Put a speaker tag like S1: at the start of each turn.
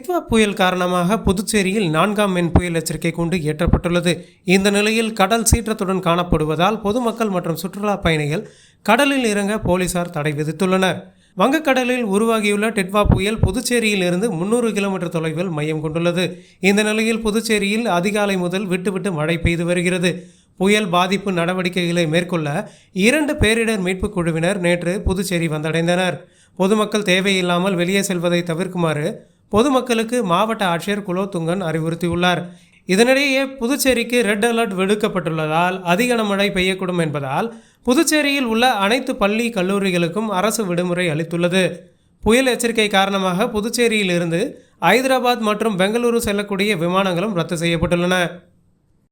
S1: டிட்வா புயல் காரணமாக புதுச்சேரியில் 4ஆம் எண் புயல் எச்சரிக்கை கூண்டு ஏற்றப்பட்டுள்ளது. இந்த நிலையில் கடல் சீற்றத்துடன் காணப்படுவதால் பொதுமக்கள் மற்றும் சுற்றுலா பயணிகள் கடலில் இறங்க போலீசார் தடை விதித்துள்ளனர். வங்கக்கடலில் உருவாகியுள்ள டிட்வா புயல் புதுச்சேரியில் இருந்து 300 கிலோமீட்டர் தொலைவில் மையம் கொண்டுள்ளது. இந்த நிலையில் புதுச்சேரியில் அதிகாலை முதல் விட்டு மழை பெய்து வருகிறது. புயல் பாதிப்பு நடவடிக்கைகளை மேற்கொள்ள 2 பேரிடர் மீட்புக் குழுவினர் நேற்று புதுச்சேரி வந்தடைந்தனர். பொதுமக்கள் தேவையில்லாமல் வெளியே செல்வதை தவிர்க்குமாறு பொதுமக்களுக்கு மாவட்ட ஆட்சியர் குலோத்துங்கன் அறிவுறுத்தியுள்ளார். இதனிடையே புதுச்சேரிக்கு ரெட் அலர்ட் விடுக்கப்பட்டுள்ளதால் அதிக மழை பெய்யக்கூடும் என்பதால் புதுச்சேரியில் உள்ள அனைத்து பள்ளி கல்லூரிகளுக்கும் அரசு விடுமுறை அளித்துள்ளது. புயல் எச்சரிக்கை காரணமாக புதுச்சேரியில் இருந்து ஐதராபாத் மற்றும் பெங்களூரு செல்லக்கூடிய விமானங்களும் ரத்து செய்யப்பட்டுள்ளன.